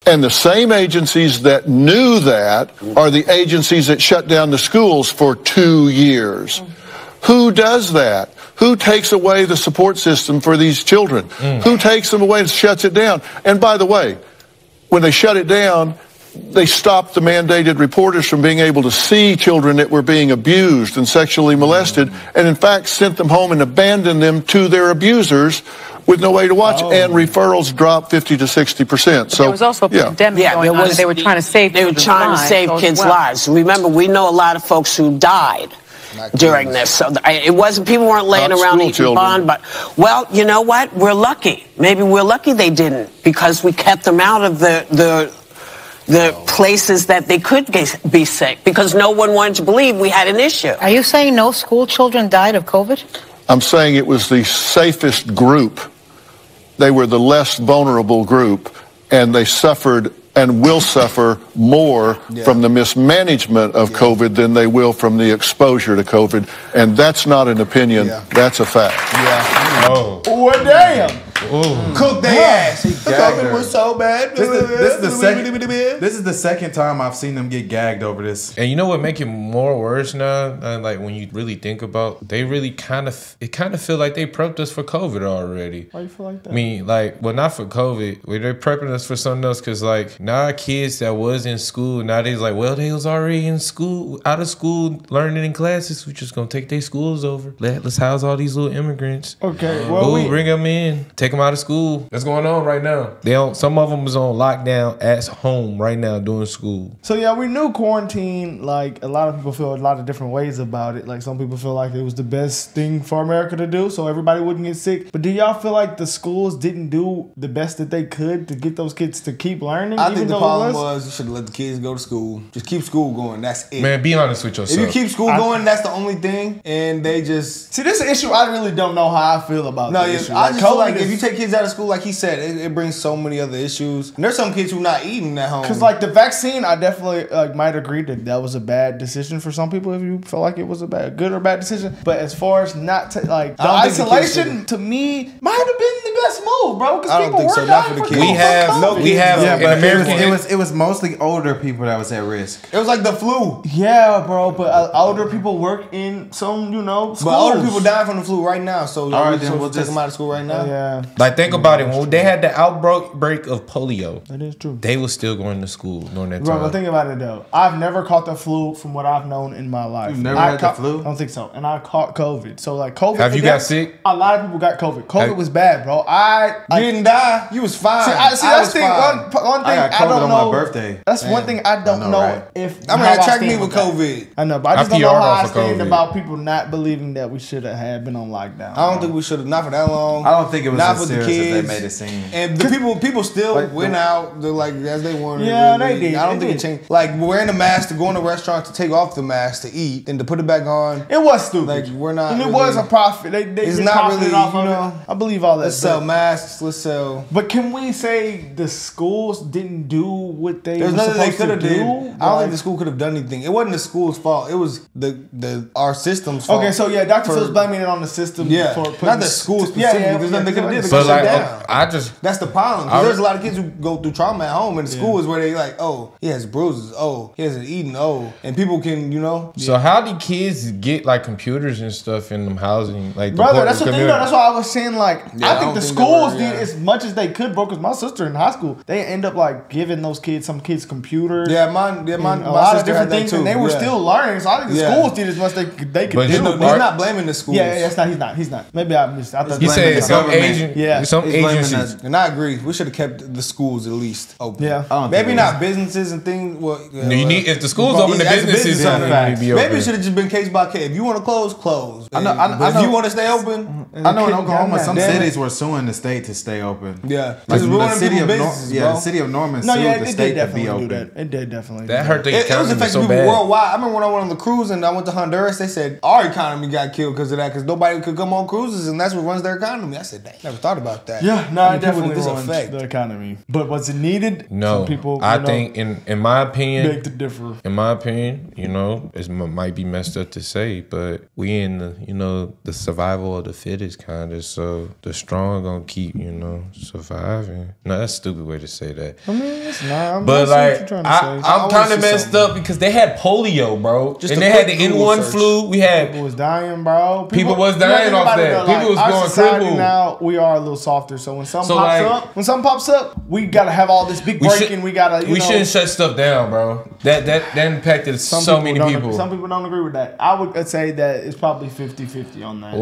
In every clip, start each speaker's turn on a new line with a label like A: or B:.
A: And the same agencies that knew that are the agencies that shut down the schools for 2 years. Who does that? Who takes away the support system for these children? Who takes them away and shuts it down? And by the way, when they shut it down, they stopped the mandated reporters from being able to see children that were being abused and sexually molested, and in fact sent them home and abandoned them to their abusers with no way to watch, and referrals dropped 50 to 60%. So
B: there was also a pandemic going on. They were trying to save
C: kids' lives. Remember, we know a lot of folks who died during this. So it wasn't, people weren't laying around eating bond, but, well, you know what? We're lucky. Maybe we're lucky they didn't, because we kept them out of the places that they could be sick, because no one wanted to believe we had an issue.
B: Are you saying no school children died of COVID?
A: I'm saying it was the safest group. They were the less vulnerable group, and they suffered and will suffer more from the mismanagement of COVID than they will from the exposure to COVID. And that's not an opinion, that's a fact.
D: Oh, damn.
E: Cook their ass.
D: COVID
E: was so bad.
D: This is the second time I've seen them get gagged over this.
F: And you know what make it more worse now? Like when you really think about, they really kind of feel like they prepped us for COVID already.
D: Why you feel like that?
F: I mean, like, well, not for COVID. They're prepping us for something else, because like now our kids that was in school, now they's like, well, they was already in school, out of school, learning in classes. We're just gonna take their schools over. Let's house all these little immigrants.
D: Okay, well,
F: bring them in. Take them out of school. That's going on right now. Some of them is on lockdown at home right now doing school.
D: So yeah, we knew quarantine, like a lot of people feel a lot of different ways about it. Like some people feel like it was the best thing for America to do so everybody wouldn't get sick. But do y'all feel like the schools didn't do the best that they could to get those kids to keep learning?
E: I think the problem was you should have let the kids go to school. Just keep school going. That's it.
F: Man, be honest with yourself.
E: If you keep school going, that's the only thing. And they just...
D: See, this is an issue I really don't know how I feel about.
E: No,
D: this issue.
E: I just feel like if you take kids out of school, like he said, it brings so many other issues. And there's some kids who not eating at home.
D: Because like the vaccine, I definitely might agree that was a bad decision for some people if you feel like it was a good or bad decision. But as far as not the isolation, to me, might have been the best move, bro. Because people were dying for kids.
F: We have
D: but
F: American.
D: It was mostly older people that was at risk.
E: It was like the flu.
D: Yeah, bro. But older people work in some, schools.
E: But older people dying from the flu right now. So all right, then we'll take them out of school right now.
D: Yeah.
F: Like think about it. When they had the outbreak of polio,
D: that is true.
F: They were still going to school during that
D: Bro,
F: time.
D: but think about it though. I've never caught the flu from what I've known in my life.
E: You've never had the flu?
D: I don't think so. And I caught COVID. So like COVID.
F: Have you got sick?
D: A lot of people got COVID. COVID was bad, bro.
E: You didn't die. You was fine.
D: See, that's the one thing
E: I got COVID
D: I don't
E: on
D: know.
E: my birthday.
D: That's one thing I don't know if.
E: I mean, it tracked me with COVID.
D: I know, but I just don't know how I stand about people not believing that we should have been on lockdown.
E: I don't think we should have, not for that long.
D: I don't think it was
E: not
D: as
E: for the
D: serious as
E: kids.
D: they made it seem.
E: And the people still went out. They're like as they wanted.
D: Yeah,
E: really.
D: they did.
E: I don't think it changed. Like wearing a mask to go in a restaurant to take off the mask to eat, then to put it back on.
D: It was stupid.
E: Like we're not.
D: And it
E: really,
D: was a profit. They
E: it's not really.
D: Off
E: you
D: of
E: know,
D: I believe all that.
E: Let's sell masks. Let's sell.
D: But can we say the schools didn't do what they
E: There's
D: were
E: nothing they
D: supposed
E: could have
D: to
E: did.
D: do?
E: I don't think the school could have done anything. It wasn't the school's fault. It was our system's fault.
D: Okay, so yeah, Dr. Phil's blaming it on the system.
E: Yeah,
D: for
E: not the school specifically. There's nothing they could have did.
F: But like,
E: down. That's the problem. Because there's a lot of kids who go through trauma at home, and the school is where they like, oh, he has bruises. Oh, he hasn't eaten. Oh, and people can,
F: So how do kids get like computers and stuff in them housing? Like,
D: brother, that's what they do. That's why I was saying like, I think the schools did as much as they could, bro. Because my sister in high school, they end up like giving some kids computers.
E: Yeah, mine.
D: A lot of different things, and they were still learning. So I think the schools did as much they could do.
E: He's not blaming the schools.
D: Yeah, he's not. Maybe I missed. I thought
F: he said some agencies.
E: And I agree. We should have kept the schools at least open.
D: Yeah,
E: maybe not businesses and things. Well,
F: you need if the schools open, the businesses need to be open.
E: Maybe it should have just been case by case. If you want to close, close.
D: I know.
E: If you want to stay open,
D: I know in Oklahoma, some cities were suing the state to stay open.
E: Yeah,
D: like
E: the city
D: of Norman sued the state to be open. It did definitely.
F: That hurt the
E: economy. It was affecting
F: so
E: people
F: bad.
E: worldwide. I remember when I went on the cruise and I went to Honduras. They said our economy got killed because of that. Because nobody could come on cruises, and that's what runs their economy. I said, dang, never thought about that.
D: Yeah, no, it definitely runs the economy. But was it needed?
F: No,
D: some people,
F: I think in my opinion,
D: beg to differ.
F: In my opinion, it might be messed up to say, but we in the the survival of the fittest kind of. So the strong gonna keep, surviving. No, that's a stupid way to say that.
D: I mean, it's not.
F: But I'm kind of messed up because they had polio, bro. And they had the N1 flu. We had
D: people was dying, bro.
F: People was dying off that. People was going crippled.
D: Now we are a little softer. So when something pops up, we gotta have all this big break, and we gotta.
F: We shouldn't shut stuff down, bro. That impacted so many people.
D: Some people don't agree with that. I would say that it's probably 50-50 on that.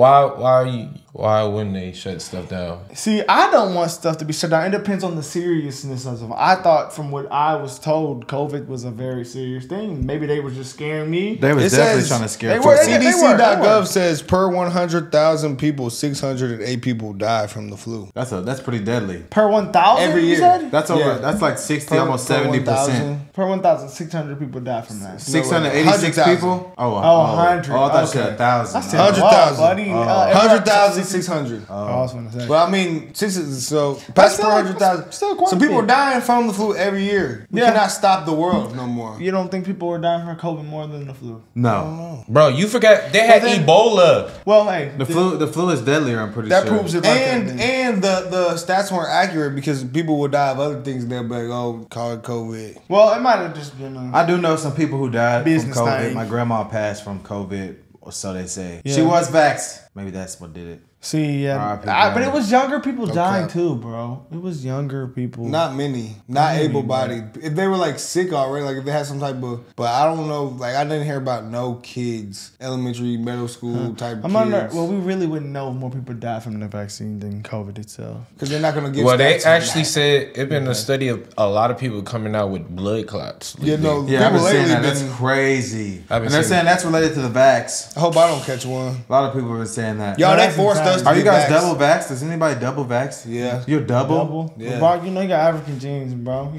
F: Why wouldn't they shut stuff down?
D: See, I don't want stuff to be shut down. It depends on the seriousness of it. I thought, from what I was told, COVID was a very serious thing. Maybe they were just scaring me.
E: They was definitely trying to scare me. CDC.gov says per 100,000 people, 608 people die from the flu.
G: That's pretty deadly.
D: Per 1,000
E: every year.
G: That's over. That's like 60, almost 70%.
D: Per 1,000, 600 people die from that.
G: 686 people.
D: 100.
G: Oh, I thought you said 1,000.
E: 100,000.
D: 100,000.
E: 600.
D: I was going to say.
E: Well, I mean, so that's per 100,000. So people are dying from the flu every year. We cannot stop the world no more.
D: You don't think people are dying from COVID more than the flu?
G: No.
F: Bro, you forgot they had Ebola.
D: Well, hey.
G: The flu is deadlier, I'm pretty sure.
E: That proves it. And the stats weren't accurate because people would die of other things and they'll be like, oh, call it COVID.
D: Well, it might have just been
G: I do know some people who died from COVID.
D: Thing.
G: My grandma passed from COVID, or so they say.
D: Yeah.
G: She was vaxxed. Maybe that's what did it.
D: See, yeah. But it was younger people dying too, bro. It was younger people.
E: Not many. Not able-bodied. If they were like sick already, like if they had some type of, but I don't know, like I didn't hear about no kids, elementary, middle school type kids.
D: Well, we really wouldn't know if more people died from the vaccine than COVID itself.
E: Because they're not going to give
F: Well, they actually said it's been a study of a lot of people coming out with blood clots.
E: Yeah, no,
G: I've been saying that. That's crazy. And they're saying that's related to the vax.
E: I hope I don't catch one.
G: A lot of people have been saying that.
E: Y'all, they forced us to
G: Are you guys
E: vaxxed.
G: double vaxxed? Is anybody double vaxxed?
E: Yeah.
G: You're double?
E: Yeah.
D: Bro, you know you got African genes, bro.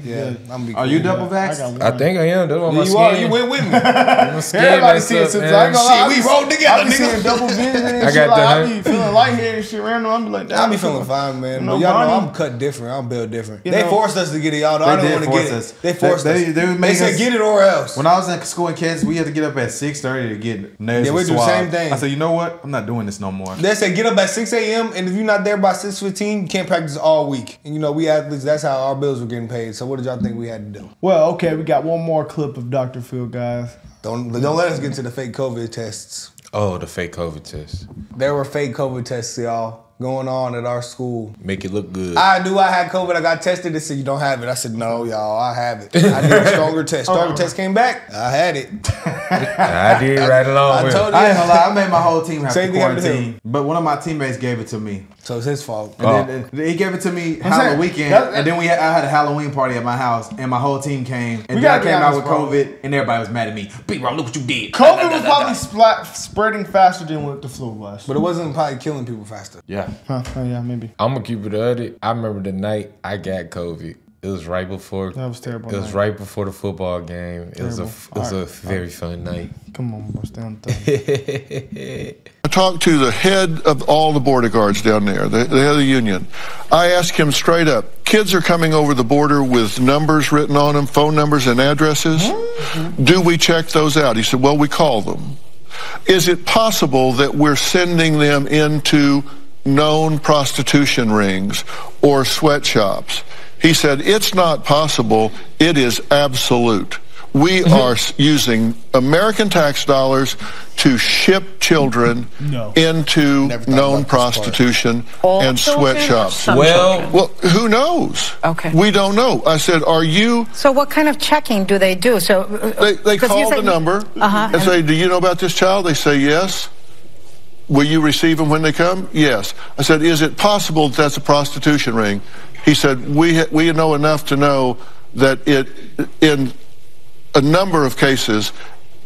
G: Are you double vaxxed?
F: I think I am. That's what my
E: you
F: skin.
E: are. You went with me.
D: Everybody see it.
E: We rolled together,
D: I be seeing double vision and
F: I
D: shit.
F: got
D: I be feeling lightheaded and shit random. I be like,
E: I be feeling fine, man. But y'all know I'm cut different. I'm built different. They forced us to get it, y'all. I didn't want to get it. They forced us. They said get it or else.
G: When I was in school in Kansas, we had to get up at 6:30 to get nasal
E: we do the same thing.
G: I said, you know what? I'm not doing this no more.
E: They said get up at 6 a.m. and if you're not there by 6:15, you can't practice all week. And we athletes, that's how our bills were getting paid. So what did y'all think we had to do?
D: Well, okay, we got one more clip of Dr. Phil, guys.
E: Don't let us get to the fake COVID tests.
F: Oh, the fake COVID test.
E: There were fake COVID tests, y'all, going on at our school.
F: Make it look good.
E: I knew I had COVID. I got tested. They said, you don't have it. I said, no, y'all, I have it. I did a stronger test. Stronger test came back. I had it.
F: I did right along with it.
G: I ain't gonna lie. I made my whole team have to quarantine. But one of my teammates gave it to me.
E: So it's his fault.
G: And then he gave it to me Halloween weekend. And then I had a Halloween party at my house. And my whole team came. And then I came out with COVID. And everybody was mad at me. B-Rob, look what you did.
D: COVID was probably spreading faster than what the flu was.
E: But it wasn't probably killing people faster.
G: Yeah.
D: Yeah, maybe.
F: I'm going to keep it audit. I remember the night I got COVID. It was right before.
D: That was terrible.
F: It was right before the football game. It was a very fun night.
D: Come on, bro. Stay on the
A: I talked to the head of all the border guards down there, the head of the union. I asked him straight up, kids are coming over the border with numbers written on them, phone numbers and addresses. Mm-hmm. Do we check those out? He said, well, we call them. Is it possible that we're sending them into known prostitution rings or sweatshops? He said, it's not possible. It is absolute. We are using American tax dollars to ship children into known prostitution and sweatshops. Well, who knows?
B: Okay.
A: We don't know. I said, are you...
B: So what kind of checking do they do? So
A: They call the number and say, do you know about this child? They say, yes. Will you receive them when they come? Yes. I said, is it possible that that's a prostitution ring? He said, we know enough to know that in a number of cases,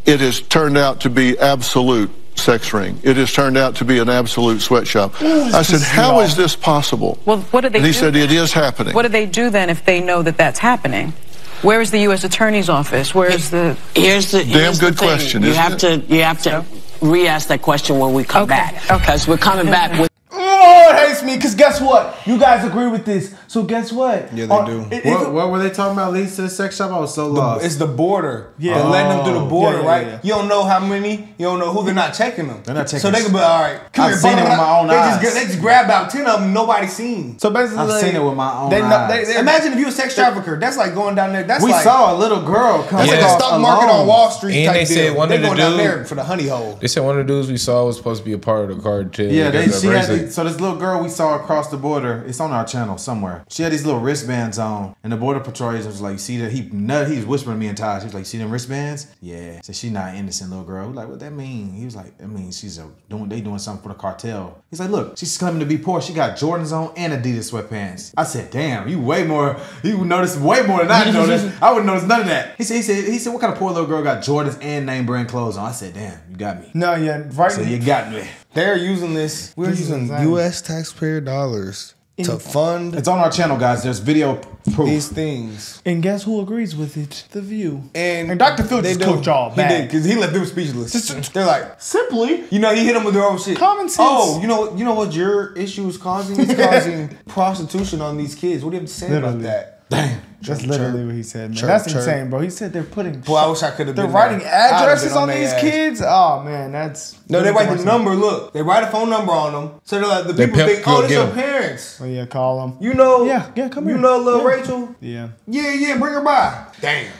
A: it has turned out to be absolute sex ring. It has turned out to be an absolute sweatshop. I said, how is this possible?
B: Well, what do they do?
A: He said, it is happening.
B: What do they do then if they know that that's happening? Where is the U.S. Attorney's Office? Where is the...
C: Here's the
A: good question,
C: you have to re-ask that question when we come back. Because we're coming back with...
D: Lord hates me mean, because guess what? You guys agree with this. So guess what?
E: Yeah, they do.
G: What were they talking about leads to the sex shop? I was so lost.
E: It's the border.
D: Yeah.
E: They're letting them through the border, right?
D: Yeah.
E: You don't know how many. You don't know who. They're not checking them.
G: They're not checking.
E: So they can be all right.
G: I've seen it with my own eyes.
E: They just grab about 10 of them. Nobody seen.
D: So basically,
G: I've seen it with my own eyes.
E: Imagine if you a sex trafficker. That's like going down there. That's
G: we
E: like,
G: saw a little girl come.
E: That's like a stock market on Wall Street.
F: And
E: type
F: they said
E: deal.
F: one
E: they
F: of the
E: going down
F: dudes
E: there for the honey hole.
F: They said one of the dudes we saw was supposed to be a part of the cartel.
G: Yeah, so this little girl we saw across the border, it's on our channel somewhere. She had these little wristbands on, and the border patrol was like, see that he was whispering to me and Ty. He was like, see them wristbands? Yeah. So she's not innocent little girl. We're like, what that mean? He was like, that means she's doing something for the cartel. He's like, look, she's claiming to be poor. She got Jordans on and Adidas sweatpants. I said, damn, you notice way more than I noticed. I wouldn't notice none of that. He said, what kind of poor little girl got Jordans and name brand clothes on? I said, damn, you got me.
D: No, yeah, right.
G: So you got me.
E: They're using this. We're using U.S. taxpayer dollars to fund.
G: It's on our channel, guys. There's video proof.
E: These things.
D: And guess who agrees with it? The View.
E: And
D: Dr. Phil just cooked y'all back.
E: He did, because he left them speechless. They're like,
D: simply.
E: You know, he hit them with their own shit.
D: Common sense.
E: Oh, you know what your issue is causing? It's causing prostitution on these kids. What do you have to say about that?
G: Damn.
D: That's literally what he said, man. That's insane, bro. He said they're putting.
E: Well, I wish I could have.
D: They're writing addresses on these kids. Oh man, that's.
E: No, they write the number. Look, they write a phone number on them, so they're like the people think, oh, it's your parents.
D: Oh yeah, call them.
E: You know.
D: Yeah, come here.
E: You know, little Rachel.
D: Yeah.
E: Yeah, bring her by. Damn.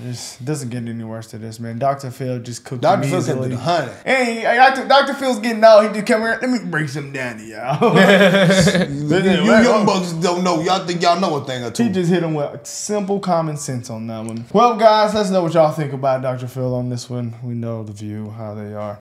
D: This doesn't get any worse than this, man. Dr. Phil just cooked.
E: Dr. Phil's getting the honey.
D: Hey, Dr. Phil's getting out. He just come here. Let me bring some down to y'all.
E: You young bucks don't know. Y'all think y'all know a thing or two.
D: He just hit him with simple common sense on that one. Well, guys, let's know what y'all think about Dr. Phil on this one. We know the View, how they are.